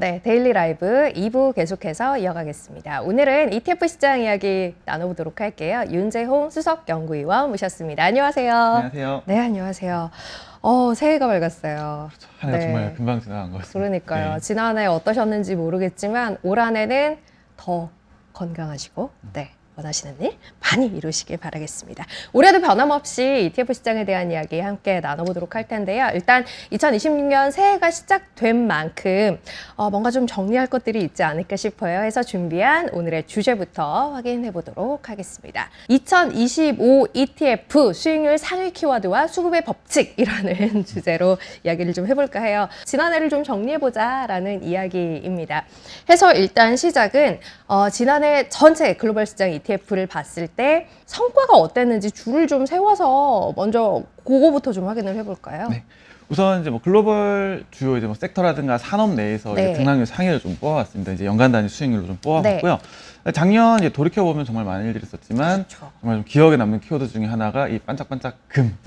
네, 데일리 라이브 2부 계속해서 이어가겠습니다. 오늘은 ETF 시장 이야기 나눠보도록 할게요. 윤재홍 수석연구위원 모셨습니다. 안녕하세요. 안녕하세요. 네, 안녕하세요. 새해가 밝았어요. 그렇죠. 한 해가 네. 정말 금방 지나간 것 같습니다. 그러니까요. 네. 지난해 어떠셨는지 모르겠지만 올 한해는 더 건강하시고 원하시는 일 많이 이루시길 바라겠습니다. 올해도 변함없이 ETF 시장에 대한 이야기 함께 나눠보도록 할 텐데요. 일단 2026년 새해가 시작된 만큼 뭔가 좀 정리할 것들이 있지 않을까 싶어요. 해서 준비한 오늘의 주제부터 확인해 보도록 하겠습니다. 2025 ETF 수익률 상위 키워드와 수급의 법칙이라는 주제로 이야기를 좀 해볼까 해요. 지난해를 좀 정리해보자라는 이야기입니다. 해서 일단 시작은 지난해 전체 글로벌 시장 ETF를 봤을 때 성과가 어땠는지 줄을 좀 세워서 먼저 그거부터 좀 확인을 해볼까요? 네. 우선 이제 뭐 글로벌 주요 이제 뭐 섹터라든가 산업 내에서 네. 이제 등락률 상위를 좀 뽑아봤습니다. 이제 연간 단위 수익률로 좀 뽑아봤고요. 작년 이제 돌이켜 보면 정말 많은 일들이 있었지만 그렇죠. 정말 좀 기억에 남는 키워드 중에 하나가 이 반짝반짝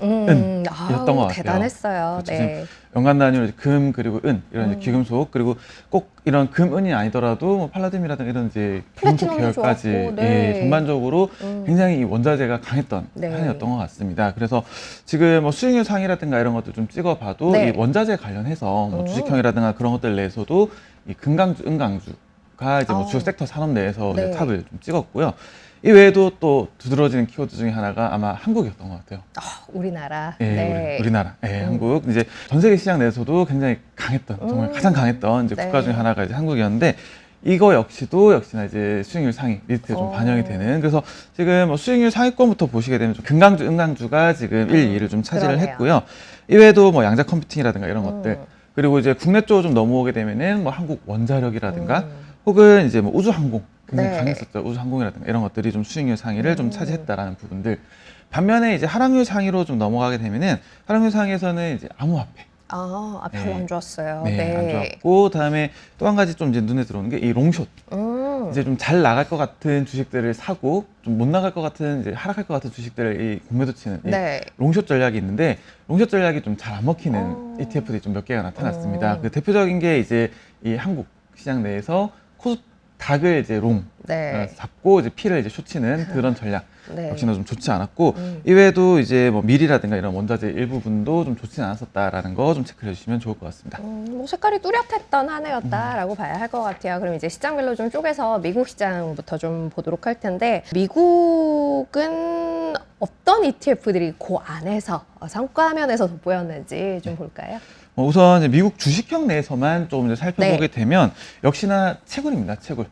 은이었던 것 같아요. 대단했어요. 그렇죠. 네. 연간 단위로 이제 금 그리고 은 이런 이제 귀금속 그리고 꼭 이런 금 은이 아니더라도 뭐 팔라딘이라든가 이런 이제 귀금속 플래티넘도 계열까지 좋았고, 네. 예, 전반적으로 굉장히 이 원자재가 강했던 네. 한 해였던 것 같습니다. 그래서 지금 뭐 수익률 상이라든가 이런 것도 좀 찍어봐도 네. 이 원자재 관련해서 뭐 주식형이라든가 그런 것들 내에서도 이 금강주, 은강주가 이제 뭐 주요 섹터 산업 내에서 네. 이제 탑을 좀 찍었고요. 이 외에도 또 두드러지는 키워드 중에 하나가 아마 한국이었던 것 같아요. 우리나라. 예, 네. 우리나라, 예, 한국 이제 전 세계 시장 내에서도 굉장히 강했던 정말 가장 강했던 이제 네. 국가 중에 하나가 이제 한국이었는데 이거 역시나 이제 수익률 상위 리스트에 좀 반영이 되는 그래서 지금 뭐 수익률 상위권부터 보시게 되면 좀 금강주, 은강주가 지금 1, 2를 좀 차지를 그러네요. 했고요. 이외에도 뭐 양자 컴퓨팅이라든가 이런 것들 그리고 이제 국내 쪽으로 좀 넘어오게 되면은 뭐 한국 원자력이라든가 혹은 이제 뭐 우주항공 굉장히 네. 강했었죠. 우주항공이라든가 이런 것들이 좀 수익률 상위를 좀 차지했다라는 부분들. 반면에 이제 하락률 상위로 좀 넘어가게 되면은 하락률 상위에서는 이제 암호화폐. 별로 네. 안 좋았어요. 네, 안 좋았고 다음에 또 한 가지 좀 이제 눈에 들어오는 게 이 롱숏. 이제 좀 잘 나갈 것 같은 주식들을 사고 좀 못 나갈 것 같은 이제 하락할 것 같은 주식들을 이 공매도 치는 이 네. 롱숏 전략이 있는데 롱숏 전략이 좀 잘 안 먹히는 ETF들이 좀 몇 개가 나타났습니다. 그 대표적인 게 이제 이 한국 시장 내에서 코스닥을 이제 롱 네. 잡고 이제 피를 이제 숏치는 그런 전략 네. 역시나 좀 좋지 않았고 이외에도 이제 뭐 밀이라든가 이런 원자재 일부분도 좀 좋지는 않았었다라는 거 좀 체크해 주시면 좋을 것 같습니다. 뭐 색깔이 뚜렷했던 한 해였다라고 봐야 할 것 같아요. 그럼 이제 시장별로 좀 쪼개서 미국 시장부터 좀 보도록 할 텐데 미국은 어떤 ETF들이 그 안에서 성과 면에서 돋보였는지 좀 볼까요? 우선 이제 미국 주식형 내에서만 좀 이제 살펴보게 되면 역시나 채굴입니다. 채굴.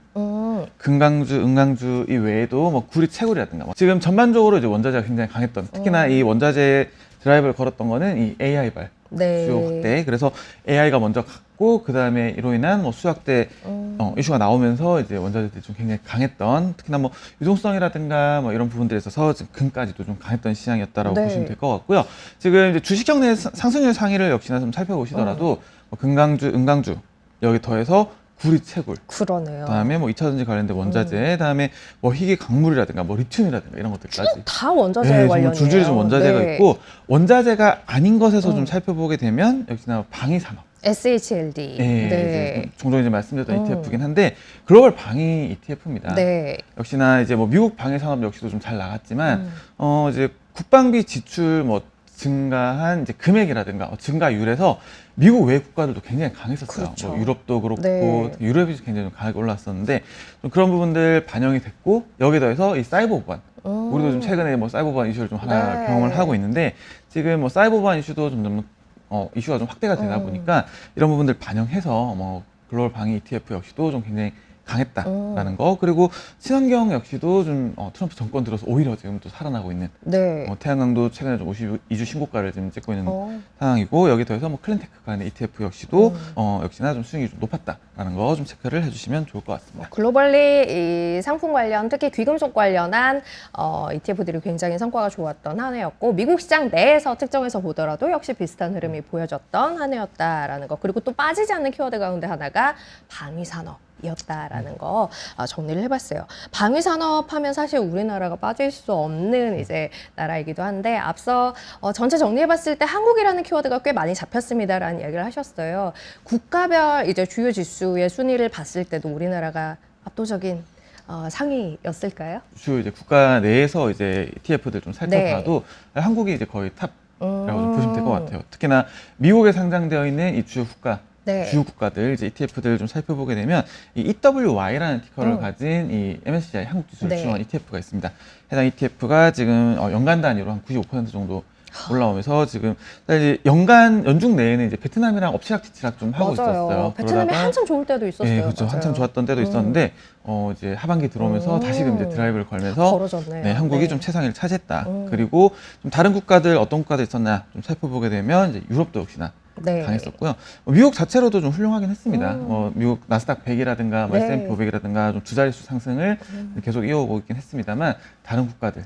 금강주, 은강주 이외에도 뭐 구리 채굴이라든가 지금 전반적으로 이제 원자재가 굉장히 강했던 특히나 이 원자재 드라이브를 걸었던 거는 이 AI발 수요 확대. 그래서 AI가 먼저 갔고 그 다음에 이로 인한 뭐 수요 확대 이슈가 나오면서 이제 원자재들이 좀 굉장히 강했던 특히나 뭐 유동성이라든가 뭐 이런 부분들에 있어서 지금 금까지도 좀 강했던 시장이었다라고 보시면 될 것 같고요. 지금 이제 주식형 내 상승률 상위를 역시나 좀 살펴보시더라도 뭐 금강주, 은강주 여기 더해서 구리 채굴. 그러네요. 그다음에 뭐 2차 전지 관련된 원자재, 그다음에 뭐 희귀 강물이라든가 뭐 리튬이라든가 이런 것들까지. 다 원자재 네, 관련이에요. 줄줄이 좀 원자재가 네. 있고 원자재가 아닌 것에서 좀 살펴보게 되면 역시나 방위 산업. SHLD. 네, 네. 이제 종종 이제 말씀드렸던 ETF이긴 한데 글로벌 방위 ETF입니다. 네. 역시나 이제 뭐 미국 방위 산업 역시도 좀 잘 나갔지만 이제 국방비 지출 뭐 증가한 이제 금액이라든가 증가율에서 미국 외 국가들도 굉장히 강했었어요. 그렇죠. 뭐 유럽도 그렇고 네. 유럽이 굉장히 좀 강하게 올랐었는데 좀 그런 부분들 반영이 됐고 여기에 더해서 이 사이버 보안 우리도 좀 최근에 뭐 사이버 보안 이슈를 좀 하나 네. 경험을 하고 있는데 지금 뭐 사이버 보안 이슈도 점점 이슈가 좀 확대가 되다 보니까 이런 부분들 반영해서 뭐 글로벌 방위 ETF 역시도 좀 굉장히 강했다라는 거. 그리고 친환경 역시도 좀 트럼프 정권 들어서 오히려 지금 또 살아나고 있는 네. 태양광도 최근에 좀 52주 신고가를 지금 찍고 있는 상황이고 여기 더해서 뭐 클린테크 관련 ETF 역시도 역시나 좀 수익이 좀 높았다라는 거 좀 체크를 해주시면 좋을 것 같습니다. 글로벌리 이 상품 관련 특히 귀금속 관련한 ETF들이 굉장히 성과가 좋았던 한 해였고 미국 시장 내에서 특정해서 보더라도 역시 비슷한 흐름이 보여졌던 한 해였다라는 거. 그리고 또 빠지지 않는 키워드 가운데 하나가 방위 산업. 이었다라는 거 정리를 해봤어요. 방위 산업 하면 사실 우리나라가 빠질 수 없는 이제 나라이기도 한데 앞서 전체 정리해봤을 때 한국이라는 키워드가 꽤 많이 잡혔습니다라는 이야기를 하셨어요. 국가별 이제 주요 지수의 순위를 봤을 때도 우리나라가 압도적인 상위였을까요? 주요 이제 국가 내에서 이제 ETF들 좀 살펴봐도 한국이 이제 거의 탑이라고 좀 보시면 될 것 같아요. 특히나 미국에 상장되어 있는 이 주요 국가 주요 국가들 이제 ETF들을 좀 살펴보게 되면 이 EWY라는 티커를 가진 이 MSCI 한국 지수를 추종한 ETF가 있습니다. 해당 ETF가 지금 연간 단위로 한 95% 정도 올라오면서 지금 사실 연중 내에는 이제 베트남이랑 엎치락뒤치락 좀 하고 있었어요. 베트남이 한참 좋을 때도 있었어요. 네, 그렇죠. 한참 좋았던 때도 있었는데 이제 하반기 들어오면서 다시금 이제 드라이브를 걸면서 한국이 좀 최상위를 차지했다. 그리고 좀 다른 국가들 어떤 국가들 있었나 좀 살펴보게 되면 이제 유럽도 역시나 강했었고요. 미국 자체로도 좀 훌륭하긴 했습니다. 미국 나스닥 100이라든가 S&P 500이라든가 좀 두 자릿수 상승을 계속 이어오고 있긴 했습니다만 다른 국가들이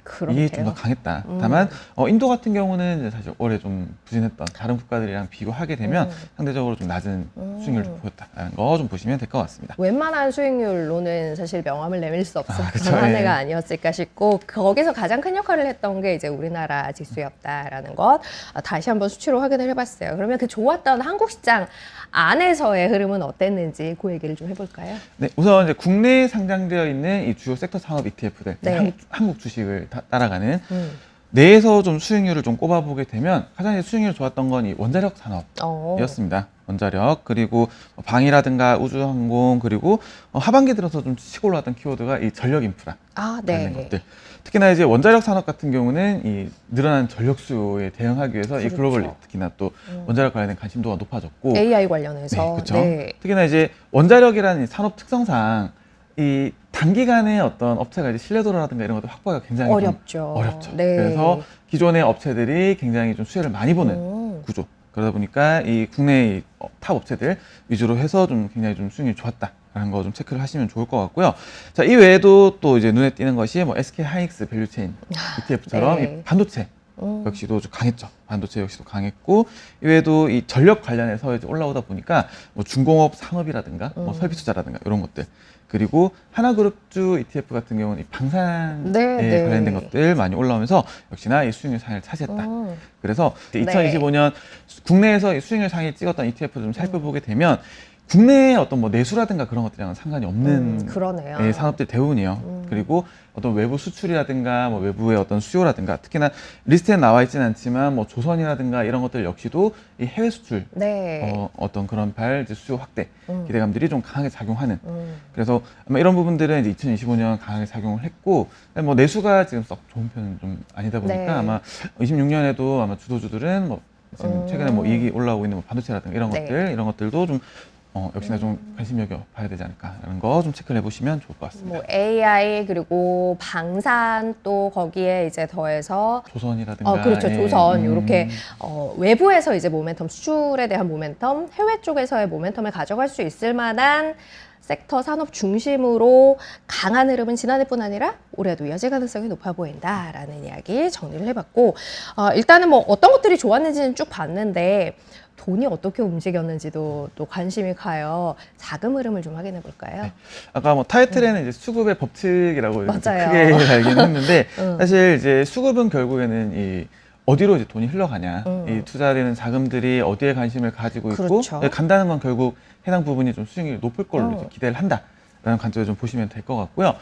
좀 더 강했다. 다만 인도 같은 경우는 이제 사실 올해 좀 부진했던 다른 국가들이랑 비교하게 되면 상대적으로 좀 낮은 수익률을 좀 보였다는 거 좀 보시면 될 것 같습니다. 웬만한 수익률로는 사실 명함을 내밀 수 없었던 한 해가 아니었을까 싶고 거기서 가장 큰 역할을 했던 게 이제 우리나라 지수였다라는 것 다시 한번 수치로 확인을 해봤어요. 그러면 그 좋았던 한국 시장 안에서의 흐름은 어땠는지 그 얘기를 좀 해볼까요? 네, 우선 이제 국내에 상장되어 있는 이 주요 섹터 산업 ETF들, 한국 주식을 따라가는 내에서 좀 수익률을 좀 꼽아보게 되면 가장 이제 수익률이 좋았던 건 이 원자력 산업이었습니다. 원자력 그리고 방위라든가 우주항공 그리고 하반기 들어서 좀 치고 올라왔던 키워드가 이 전력 인프라 관련 것들. 특히나 이제 원자력 산업 같은 경우는 이 늘어난 전력 수요에 대응하기 위해서 이 글로벌리 특히나 또 원자력 관련된 관심도가 높아졌고 AI 관련해서 그렇죠. 특히나 이제 원자력이라는 이 산업 특성상 이 단기간에 어떤 업체가 이제 신뢰도라든가 이런 것들 확보가 굉장히 어렵죠. 그래서 기존의 업체들이 굉장히 좀 수혜를 많이 보는 구조. 그러다 보니까 이 국내 탑 업체들 위주로 해서 좀 굉장히 좀 수익률이 좋았다라는 거 좀 체크를 하시면 좋을 것 같고요. 자, 이 외에도 또 이제 눈에 띄는 것이 뭐 SK 하이닉스 밸류체인 ETF처럼 이 반도체 역시도 좀 강했죠. 반도체 역시도 강했고 이외에도 이 전력 관련해서 이제 올라오다 보니까 뭐 중공업 산업이라든가 뭐 설비 투자라든가 이런 것들 그리고 하나그룹주 ETF 같은 경우는 이 방산에 관련된 것들 많이 올라오면서 역시나 이 수익률 상위를 차지했다. 그래서 2025년 국내에서 이 수익률 상위 찍었던 ETF를 좀 살펴보게 되면 국내의 어떤 뭐 내수라든가 그런 것들이랑은 상관이 없는 산업들 대부분이에요. 그리고 어떤 외부 수출이라든가 뭐 외부의 어떤 수요라든가 특히나 리스트에 나와 있지는 않지만 뭐 조선이라든가 이런 것들 역시도 이 해외 수출 어떤 그런 이제 수요 확대 기대감들이 좀 강하게 작용하는 그래서 아마 이런 부분들은 이제 2025년 강하게 작용을 했고 뭐 내수가 지금 썩 좋은 편은 좀 아니다 보니까 아마 26년에도 아마 주도주들은 뭐 지금 최근에 뭐 이익이 올라오고 있는 뭐 반도체라든가 이런 것들 이런 것들도 좀 역시나 좀 관심 여겨 봐야 되지 않을까라는 거 좀 체크를 해보시면 좋을 것 같습니다. 뭐 AI 그리고 방산 또 거기에 이제 더해서 조선이라든가 그렇죠. 조선 이렇게 외부에서 이제 모멘텀 수출에 대한 모멘텀 해외 쪽에서의 모멘텀을 가져갈 수 있을 만한 섹터 산업 중심으로 강한 흐름은 지난해뿐 아니라 올해도 이어질 가능성이 높아 보인다라는 이야기 정리를 해봤고 일단은 뭐 어떤 것들이 좋았는지는 쭉 봤는데 돈이 어떻게 움직였는지도 또 관심이 가요. 자금 흐름을 좀 확인해 볼까요? 네. 아까 뭐 타이틀에는 이제 수급의 법칙이라고 크게 알긴 했는데 사실 이제 수급은 결국에는 이 어디로 이제 돈이 흘러가냐, 이 투자되는 자금들이 어디에 관심을 가지고 있고 간다는 건 결국 해당 부분이 좀 수익률이 높을 걸로 이제 기대를 한다라는 관점을 좀 보시면 될 것 같고요.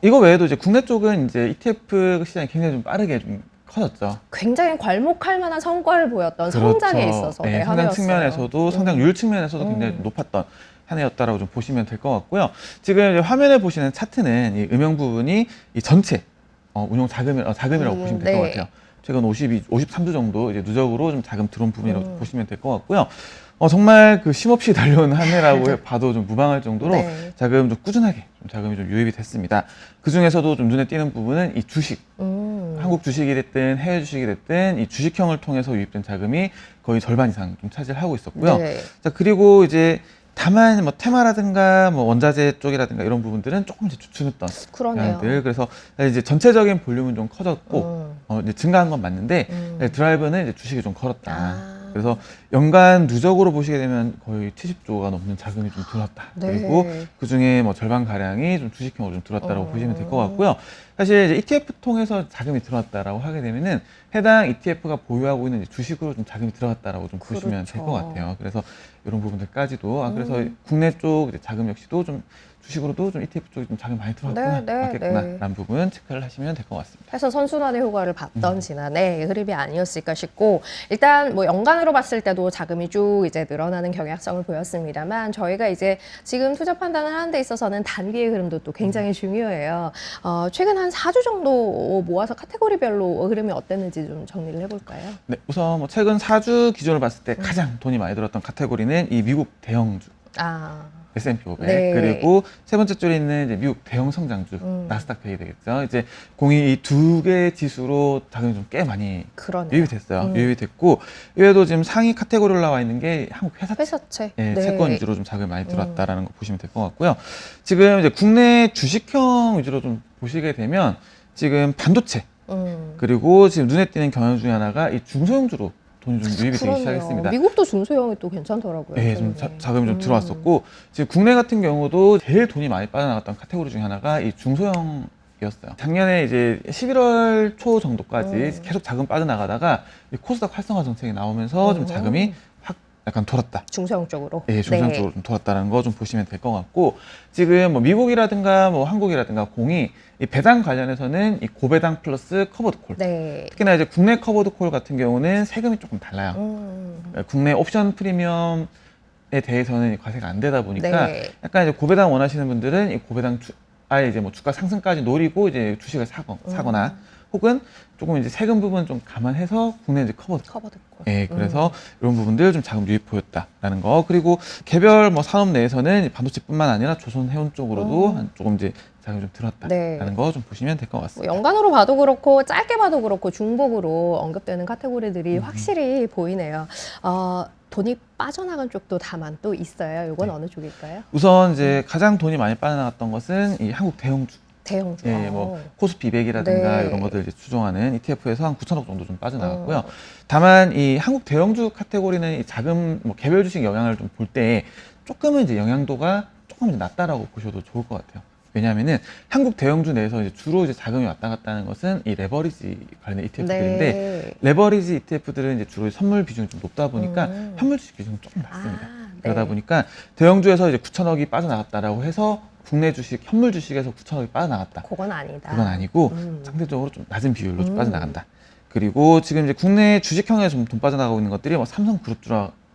이거 외에도 이제 국내 쪽은 이제 ETF 시장이 굉장히 좀 빠르게 좀 커졌죠. 굉장히 괄목할 만한 성과를 보였던 성장에 있어서 성장 측면에서도 성장률 측면에서도 굉장히 높았던 한 해였다라고 좀 보시면 될 것 같고요. 지금 이제 화면에 보시는 차트는 이 음영 부분이 이 전체 운용 자금이라고 보시면 될 것 같아요. 최근 53주 정도 이제 누적으로 좀 자금 들어온 부분이라고 보시면 될 것 같고요. 정말 그 쉼없이 달려온 한 해라고 봐도 좀 무방할 정도로 자금 좀 꾸준하게 좀 자금이 좀 유입이 됐습니다. 그 중에서도 좀 눈에 띄는 부분은 이 주식, 한국 주식이 됐든 해외 주식이 됐든 이 주식형을 통해서 유입된 자금이 거의 절반 이상 좀 차지를 하고 있었고요. 자, 그리고 이제 다만 뭐 테마라든가 뭐 원자재 쪽이라든가 이런 부분들은 조금 이제 주춤했던 영향들. 그래서 이제 전체적인 볼륨은 좀 커졌고 이제 증가한 건 맞는데 드라이버는 이제 주식이 좀 걸었다. 그래서 연간 누적으로 보시게 되면 거의 70조가 넘는 자금이 좀 들어왔다. 네. 그리고 그 중에 뭐 절반 가량이 좀 주식형으로 좀 들어왔다라고 보시면 될 것 같고요. 사실 이제 ETF 통해서 자금이 들어왔다라고 하게 되면은 해당 ETF가 보유하고 있는 이제 주식으로 좀 자금이 들어갔다라고 좀 보시면 될 것 같아요. 그래서 이런 부분들까지도 그래서 국내 쪽 이제 자금 역시도 좀 주식으로도 좀 ETF 쪽에 좀 자금이 많이 들어왔구나, 맞겠구나라는 부분 체크를 하시면 될 것 같습니다. 해서 선순환의 효과를 봤던 지난해 흐름이 아니었을까 싶고, 일단 뭐 연간으로 봤을 때도 자금이 쭉 이제 늘어나는 경향성을 보였습니다만, 저희가 이제 지금 투자 판단을 하는 데 있어서는 단기의 흐름도 또 굉장히 중요해요. 최근 한 4주 정도 모아서 카테고리별로 흐름이 어땠는지 좀 정리를 해볼까요? 네, 우선 뭐 최근 4주 기준으로 봤을 때 가장 돈이 많이 들었던 카테고리는 이 미국 대형주. S&P 500 네. 그리고 세 번째 줄에 있는 이제 미국 대형 성장주 나스닥 100이 되겠죠. 이제 공이 이 두 개 지수로 자금이 좀 꽤 많이 유입이 됐어요. 유입이 됐고 이외에도 지금 상위 카테고리로 나와 있는 게 한국 회사채, 예, 채권 위주로 좀 자금이 많이 들어왔다라는 거 보시면 될 것 같고요. 지금 이제 국내 주식형 위주로 좀 보시게 되면 지금 반도체 그리고 지금 눈에 띄는 경향 중에 하나가 이 중소형주로 돈이 좀 유입이 되기 시작했습니다. 미국도 중소형이 또 괜찮더라고요. 네, 좀 자금이 좀 들어왔었고 지금 국내 같은 경우도 제일 돈이 많이 빠져나갔던 카테고리 중에 하나가 이 중소형이었어요. 작년에 이제 11월 초 정도까지 계속 자금 빠져나가다가 이 코스닥 활성화 정책이 나오면서 좀 자금이 확 약간 돌았다. 중소형 쪽으로. 네, 중소형 쪽으로 좀 돌았다는 거 좀 보시면 될 것 같고 지금 뭐 미국이라든가 뭐 한국이라든가 공이 이 배당 관련해서는 이 고배당 플러스 커버드 콜. 특히나 이제 국내 커버드 콜 같은 경우는 세금이 조금 달라요. 국내 옵션 프리미엄에 대해서는 과세가 안 되다 보니까 약간 이제 고배당 원하시는 분들은 이 고배당 아예 이제 뭐 주가 상승까지 노리고 이제 주식을 사거나 혹은 조금 이제 세금 부분 좀 감안해서 국내 이제 커버드 콜. 예, 그래서 이런 부분들 좀 자금 유입 보였다라는 거. 그리고 개별 뭐 산업 내에서는 반도체뿐만 아니라 조선 해운 쪽으로도 조금 이제 자금이 좀 들었다라는 거 좀 보시면 될 것 같습니다. 뭐 연간으로 봐도 그렇고 짧게 봐도 그렇고 중복으로 언급되는 카테고리들이 확실히 보이네요. 돈이 빠져나간 쪽도 다만 또 있어요. 이건 어느 쪽일까요? 우선 이제 가장 돈이 많이 빠져나갔던 것은 이 한국 대형주. 예, 뭐 코스피 200이라든가 이런 것들 이제 추종하는 ETF에서 한 9천억 정도 좀 빠져나갔고요. 다만 이 한국 대형주 카테고리는 이 자금 뭐 개별 주식 영향을 좀 볼 때 조금은 이제 영향도가 조금 이제 낮다라고 보셔도 좋을 것 같아요. 왜냐하면은 한국 대형주 내에서 이제 주로 이제 자금이 왔다 갔다 하는 것은 이 레버리지 관련 ETF들인데 레버리지 ETF들은 이제 주로 선물 비중이 좀 높다 보니까 현물 주식 비중이 조금 낮습니다. 그러다 보니까 대형주에서 이제 9천억이 빠져나갔다라고 해서 국내 주식, 현물 주식에서 9천억이 빠져나갔다. 그건 아니다. 그건 아니고 상대적으로 좀 낮은 비율로 좀 빠져나간다. 그리고 지금 이제 국내 주식형에 좀 돈 빠져나가고 있는 것들이 뭐 삼성그룹주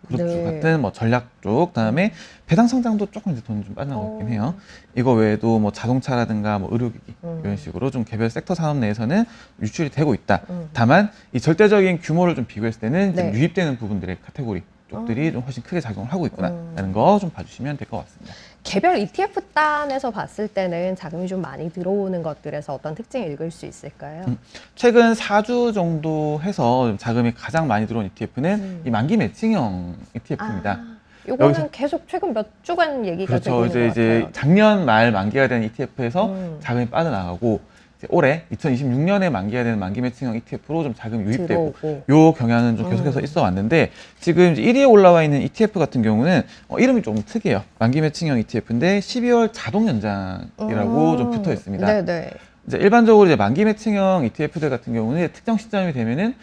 같은 뭐 전략 쪽, 그다음에 배당 성장도 조금 이제 돈이 좀 빠져나가고 있긴 해요. 이거 외에도 뭐 자동차라든가 뭐 의료기기 이런 식으로 좀 개별 섹터 산업 내에서는 유출이 되고 있다. 다만 이 절대적인 규모를 좀 비교했을 때는 좀 유입되는 부분들의 카테고리 쪽들이 좀 훨씬 크게 작용을 하고 있구나라는 거 좀 봐주시면 될 것 같습니다. 개별 ETF 단에서 봤을 때는 자금이 좀 많이 들어오는 것들에서 어떤 특징을 읽을 수 있을까요? 최근 4주 정도 해서 자금이 가장 많이 들어온 ETF는 이 만기 매칭형 ETF입니다. 요거는 계속 최근 몇 주간 얘기가 되고 있는 것 같아요. 이제 작년 말 만기가 된 ETF에서 자금이 빠져나가고 이제 올해 2026년에 만기가 되는 만기 매칭형 ETF로 좀 자금이 유입되고 요 경향은 좀 계속해서 있어 왔는데 지금 이제 1위에 올라와 있는 ETF 같은 경우는 이름이 조금 특이해요. 만기 매칭형 ETF인데 12월 자동 연장이라고 좀 붙어 있습니다. 이제 일반적으로 이제 만기 매칭형 ETF들 같은 경우는 특정 시점이 되면은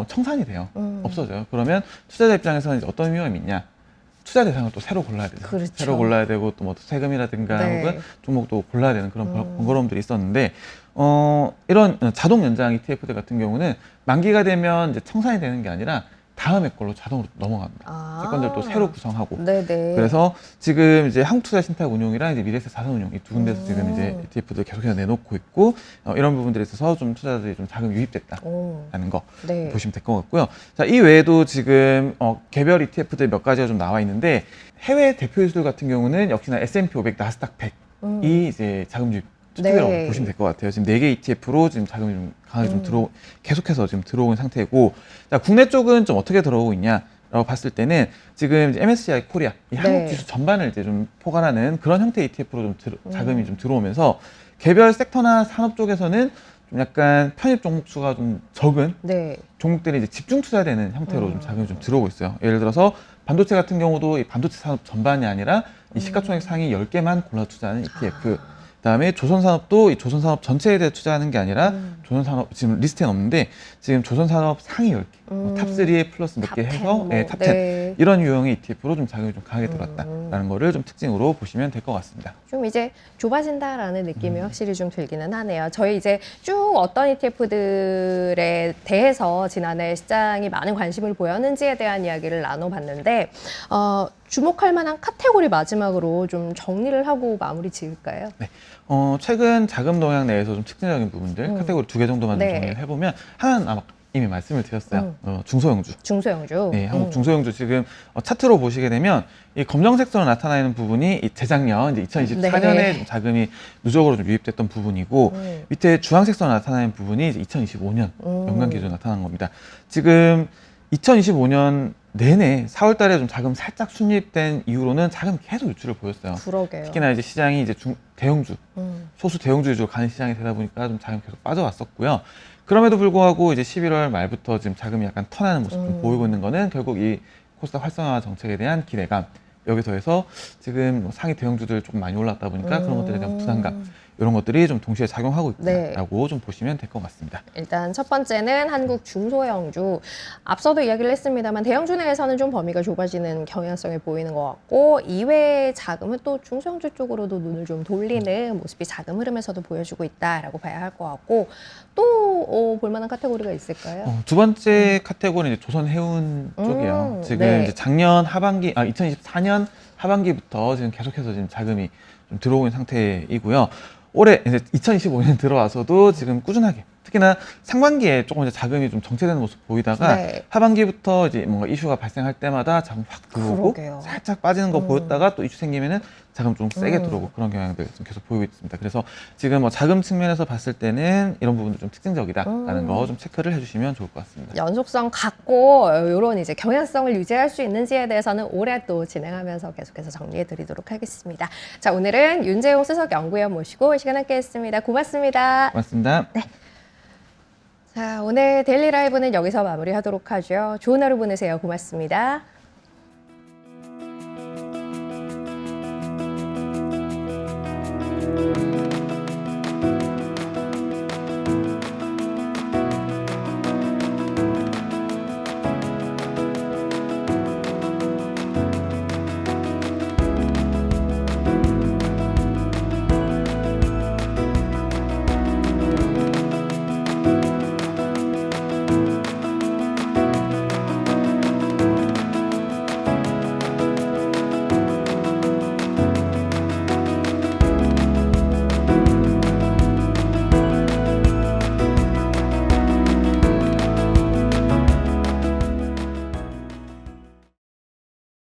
청산이 돼요. 없어져요. 그러면 투자자 입장에서는 이제 어떤 위험이 있냐? 투자 대상을 또 새로 골라야 되죠. 새로 골라야 되고 또 뭐 세금이라든가 혹은 종목도 골라야 되는 그런 번거로움들이 있었는데 이런 자동 연장 ETF들 같은 경우는 만기가 되면 이제 청산이 되는 게 아니라 다음에 걸로 자동으로 넘어갑니다. 채권들도 새로 구성하고. 그래서 지금 이제 한국투자신탁운용이랑 이제 미래에셋 자산운용 이 두 군데서 지금 이제 ETF들 계속해서 내놓고 있고 이런 부분들에 있어서 좀 투자자들이 좀 자금 유입됐다라는 거 보시면 될 것 같고요. 자, 이 외에도 지금 개별 ETF들 몇 가지가 좀 나와 있는데 해외 대표주들 같은 경우는 역시나 S&P 500, 나스닥 100이 이제 자금 유입 투표라고 보시면 될 것 같아요. 지금 4개 ETF로 지금 자금이 좀 강하게 좀 계속해서 지금 들어오는 상태고, 자, 국내 쪽은 좀 어떻게 들어오고 있냐라고 봤을 때는 지금 이제 MSCI 코리아, 이 한국 지수 전반을 이제 좀 포괄하는 그런 형태의 ETF로 좀 자금이 좀 들어오면서 개별 섹터나 산업 쪽에서는 좀 약간 편입 종목 수가 좀 적은 네. 종목들이 이제 집중 투자되는 형태로 좀 자금이 좀 들어오고 있어요. 예를 들어서 반도체 같은 경우도 이 반도체 산업 전반이 아니라 이 시가총액 상위 10개만 골라 투자하는 ETF. 그다음에 조선산업도 이 조선산업 전체에 대해 투자하는 게 아니라 조선산업 지금 리스트에 없는데 지금 조선산업 상위 10개, 탑3에 플러스 몇 개 탑10 해서 뭐, 탑10 네. 이런 유형의 ETF로 좀 자금이 좀 강하게 들어왔다라는 거를 좀 특징으로 보시면 될 것 같습니다. 좀 이제 좁아진다라는 느낌이 확실히 좀 들기는 하네요. 저희 이제 쭉 어떤 ETF들에 대해서 지난해 시장이 많은 관심을 보였는지에 대한 이야기를 나눠봤는데 주목할 만한 카테고리 마지막으로 좀 정리를 하고 마무리 지을까요? 네. 최근 자금 동향 내에서 좀 특징적인 부분들 카테고리 2개 정도만 좀 네. 정리를 해보면 하나는 아마 이미 말씀을 드렸어요. 중소형주. 중소형주. 네, 한국 중소형주 지금 차트로 보시게 되면 이 검정색으로 나타나 있는 부분이 이 재작년 이제 2024년에 네. 자금이 누적으로 좀 유입됐던 부분이고 밑에 주황색으로 나타나 있는 부분이 이제 2025년 연간 기준으로 나타난 겁니다. 지금 2025년 내내 4월 달에 좀 자금 살짝 순입된 이후로는 자금이 계속 유출을 보였어요. 그러게요. 특히나 이제 시장이 이제 대형주, 소수 대형주 위주로 가는 시장이 되다 보니까 좀 자금이 계속 빠져왔었고요. 그럼에도 불구하고 이제 11월 말부터 지금 자금이 약간 턴하는 모습 좀 보이고 있는 거는 결국 이 코스닥 활성화 정책에 대한 기대감, 여기 더해서 지금 뭐 상위 대형주들 조금 많이 올랐다 보니까 그런 것들에 대한 부담감, 이런 것들이 좀 동시에 작용하고 있다라고 네. 좀 보시면 될 것 같습니다. 일단 첫 번째는 한국 중소형주. 앞서도 이야기를 했습니다만 대형주 내에서는 좀 범위가 좁아지는 경향성이 보이는 것 같고 이외의 자금은 또 중소형주 쪽으로도 눈을 좀 돌리는 모습이 자금 흐름에서도 보여주고 있다라고 봐야 할 것 같고 또 볼만한 카테고리가 있을까요? 두 번째 카테고리는 이제 조선해운 쪽이에요. 지금 네. 이제 작년 하반기, 2024년 하반기부터 지금 계속해서 지금 자금이 좀 들어오는 상태이고요. 올해 이제 2025년 들어와서도 지금 꾸준하게, 특히나 상반기에 조금 이제 자금이 좀 정체되는 모습 보이다가 네. 하반기부터 이제 뭔가 이슈가 발생할 때마다 자금 확 들어오고 그러게요. 살짝 빠지는 거 보였다가 또 이슈 생기면은 자금 좀 세게 들어오고 그런 경향들 좀 계속 보이고 있습니다. 그래서 지금 뭐 자금 측면에서 봤을 때는 이런 부분도 좀 특징적이다라는 거 좀 체크를 해주시면 좋을 것 같습니다. 연속성 갖고 이런 이제 경향성을 유지할 수 있는지에 대해서는 올해 또 진행하면서 계속해서 정리해 드리도록 하겠습니다. 자, 오늘은 윤재용 수석 연구위원 모시고 시간 함께 했습니다. 고맙습니다. 고맙습니다. 자, 오늘 데일리 라이브는 여기서 마무리하도록 하죠. 좋은 하루 보내세요. 고맙습니다.